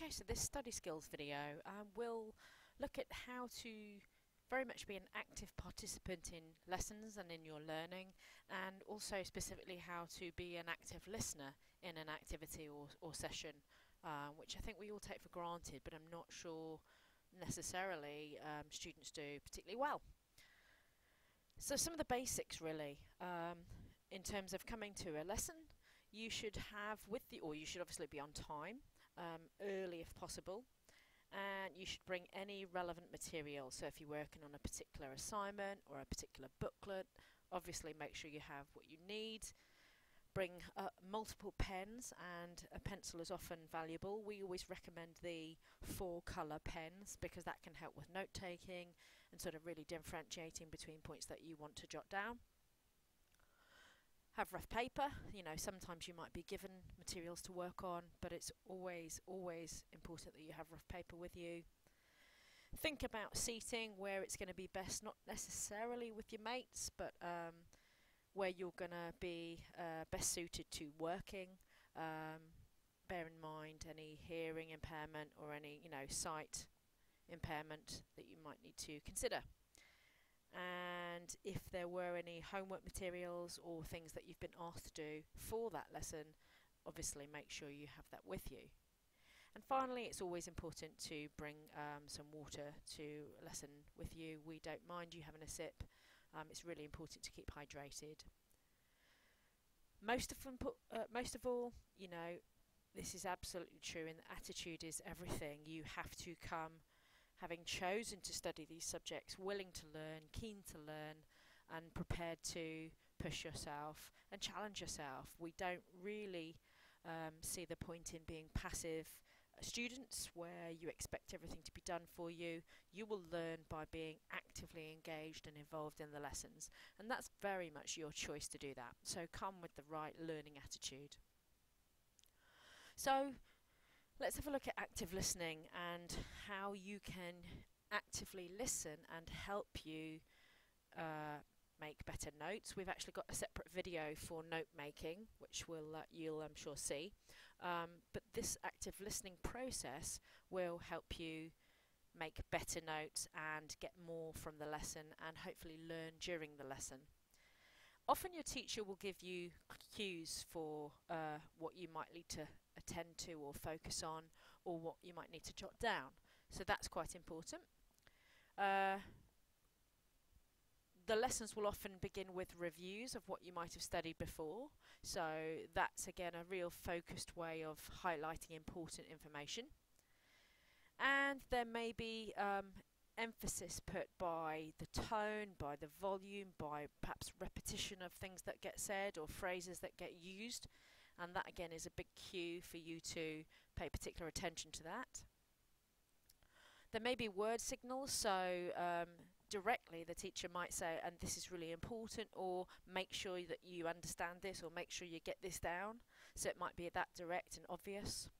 Okay, so this study skills video will look at how to very much be an active participant in lessons and in your learning, and also specifically how to be an active listener in an activity or session, which I think we all take for granted, but I'm not sure necessarily students do particularly well. So some of the basics really, in terms of coming to a lesson, you should have or you should obviously be on time, early if possible, and you should bring any relevant material. So if you're working on a particular assignment or a particular booklet, obviously make sure you have what you need. Bring multiple pens, and a pencil is often valuable. We always recommend the 4-colour pens because that can help with note taking and sort of really differentiating between points that you want to jot down. Have rough paper. Sometimes you might be given materials to work on, but it's always important that you have rough paper with you. Think about seating where it's going to be best, not necessarily with your mates, but where you're going to be best suited to working. Bear in mind any hearing impairment or any sight impairment that you might need to consider. And if there were any homework materials or things that you've been asked to do for that lesson, obviously make sure you have that with you. And finally, it's always important to bring some water to a lesson with you. We don't mind you having a sip. It's really important to keep hydrated. Most of all, this is absolutely true, and attitude is everything. You have to come having chosen to study these subjects, willing to learn, keen to learn, and prepared to push yourself and challenge yourself. We don't really see the point in being passive students where you expect everything to be done for you. You will learn by being actively engaged and involved in the lessons, and that's very much your choice to do that. So come with the right learning attitude. So let's have a look at active listening and how you can actively listen and help you make better notes. We've actually got a separate video for note making, which you'll I'm sure see. But this active listening process will help you make better notes and get more from the lesson and hopefully learn during the lesson. Often your teacher will give you cues for what you might need to attend to or focus on, or what you might need to jot down. So that's quite important. The lessons will often begin with reviews of what you might have studied before. So that's again a real focused way of highlighting important information. And there may be emphasis put by the tone, by the volume, by perhaps repetition of things that get said or phrases that get used, and that again is a big cue for you to pay particular attention to that. There may be word signals, so directly the teacher might say, and this is really important, or make sure that you understand this, or make sure you get this down. So it might be that direct and obvious.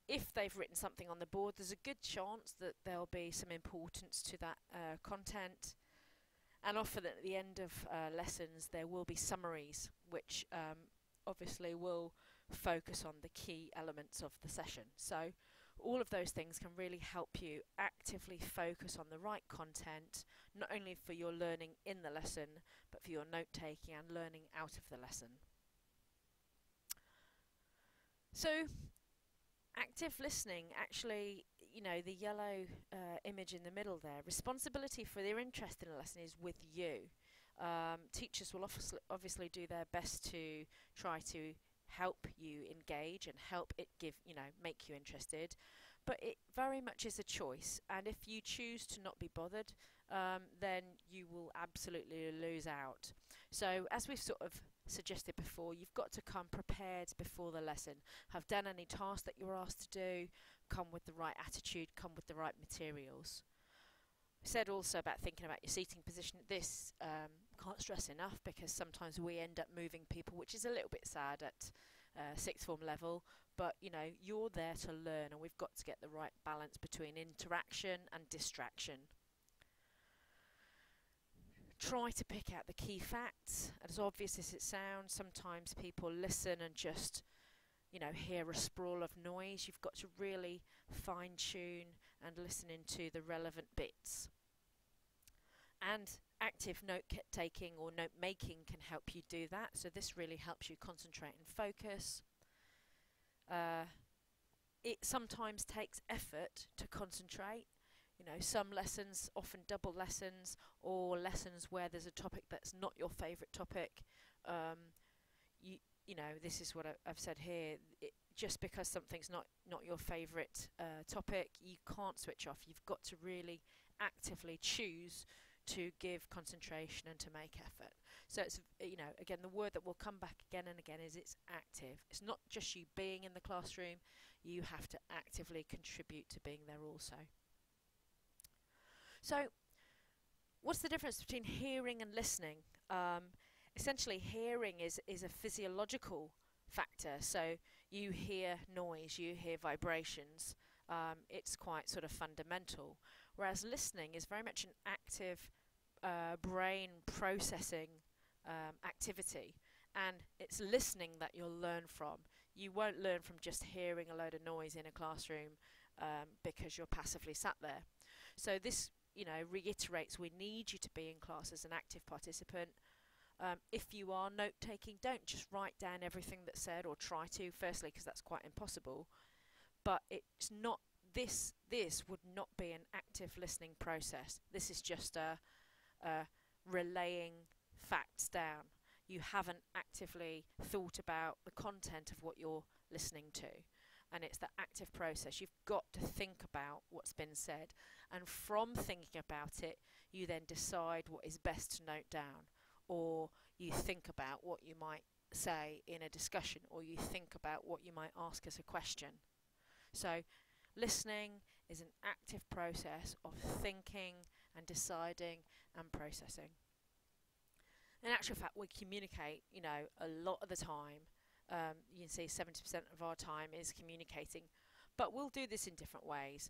If they've written something on the board, there's a good chance that there'll be some importance to that content. And often at the end of lessons there will be summaries, which obviously will focus on the key elements of the session. So all of those things can really help you actively focus on the right content, not only for your learning in the lesson, but for your note taking and learning out of the lesson. So active listening, actually, the yellow image in the middle there, responsibility for their interest in a lesson is with you. Teachers will obviously do their best to try to help you engage and help it make you interested, but it very much is a choice, and if you choose to not be bothered, then you will absolutely lose out. So as we've sort of suggested before, you've got to come prepared before the lesson, have done any task that you're asked to do, come with the right attitude, come with the right materials. I said also about thinking about your seating position. This can't stress enough, because sometimes we end up moving people, which is a little bit sad at sixth form level, but you're there to learn, and we've got to get the right balance between interaction and distraction. Try to pick out the key facts. As obvious as it sounds, sometimes people listen and just hear a sprawl of noise. You've got to really fine tune and listen into the relevant bits. And active note taking or note making can help you do that. So this really helps you concentrate and focus. It sometimes takes effort to concentrate. Some lessons, often double lessons, or lessons where there's a topic that's not your favourite topic. This is what I've said here. Just because something's not your favourite topic, you can't switch off. You've got to really actively choose to give concentration and to make effort. So it's, again, the word that will come back again and again is it's active. It's not just you being in the classroom. You have to actively contribute to being there also. So what's the difference between hearing and listening? Essentially, hearing is a physiological factor. So you hear noise, you hear vibrations. It's quite sort of fundamental. Whereas listening is very much an active brain processing activity. And it's listening that you'll learn from. You won't learn from just hearing a load of noise in a classroom because you're passively sat there. So this reiterates we need you to be in class as an active participant. If you are note-taking, don't just write down everything that's said, or try to, firstly, because that's quite impossible. But it's not, this would not be an active listening process. This is just a relaying facts down. You haven't actively thought about the content of what you're listening to. And it's the active process. You've got to think about what's been said. And from thinking about it, you then decide what is best to note down. Or you think about what you might say in a discussion, or you think about what you might ask as a question. So listening is an active process of thinking and deciding and processing. In actual fact, we communicate, a lot of the time. You can see 70% of our time is communicating, but we'll do this in different ways.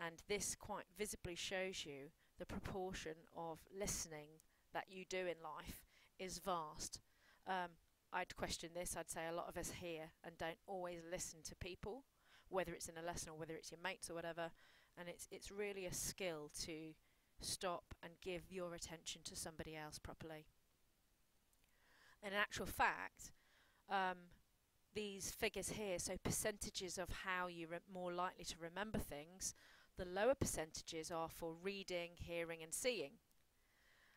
And this quite visibly shows you the proportion of listening that you do in life is vast. I'd question this. I'd say a lot of us hear and don't always listen to people, whether it's in a lesson or whether it's your mates or whatever. And it's really a skill to stop and give your attention to somebody else properly. And in actual fact, these figures here, so percentages of how you're more likely to remember things, the lower percentages are for reading, hearing and seeing.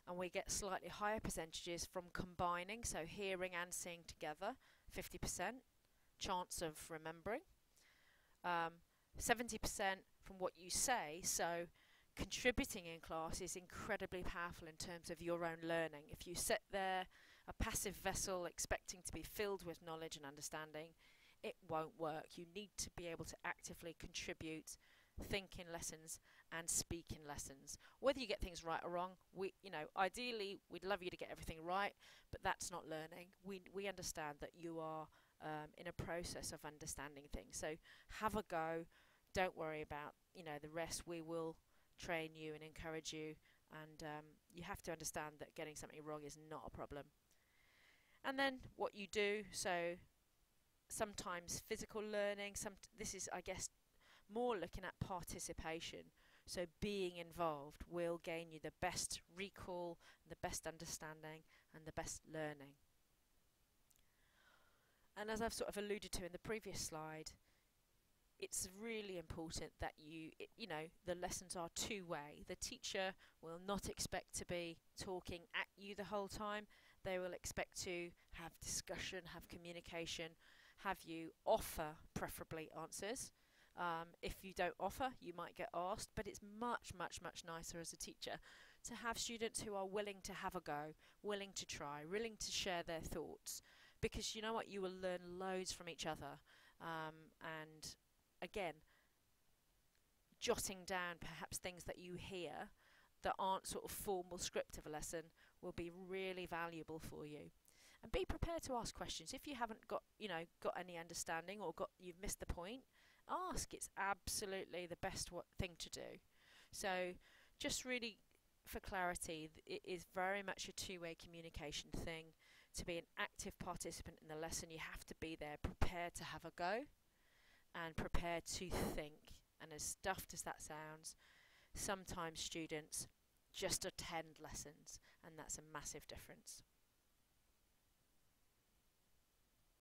And we get slightly higher percentages from combining, so hearing and seeing together, 50% chance of remembering. 70% from what you say, so contributing in class is incredibly powerful in terms of your own learning. If you sit there, a passive vessel, expecting to be filled with knowledge and understanding, it won't work. You need to be able to actively contribute, think in lessons and speak in lessons. Whether you get things right or wrong, ideally we'd love you to get everything right, but that's not learning. We understand that you are in a process of understanding things. So have a go. Don't worry about the rest. We will train you and encourage you, and you have to understand that getting something wrong is not a problem. And then what you do, so sometimes physical learning, this is, I guess, more looking at participation. So being involved will gain you the best recall, the best understanding and the best learning. And as I've sort of alluded to in the previous slide, it's really important that the lessons are two-way. The teacher will not expect to be talking at you the whole time. They will expect to have discussion, have communication, have you offer preferably answers. If you don't offer, you might get asked, but it's much, much, much nicer as a teacher to have students who are willing to have a go, willing to try, willing to share their thoughts, because you know what, you will learn loads from each other. And again, jotting down perhaps things that you hear that aren't sort of formal script of a lesson will be really valuable for you. And be prepared to ask questions. If you haven't got any understanding or you've missed the point, ask. It's absolutely the best thing to do. So just really for clarity, it is very much a two-way communication thing. To be an active participant in the lesson, you have to be there, prepared to have a go and prepared to think. And as stuffed as that sounds, sometimes students just attend lessons, and that's a massive difference.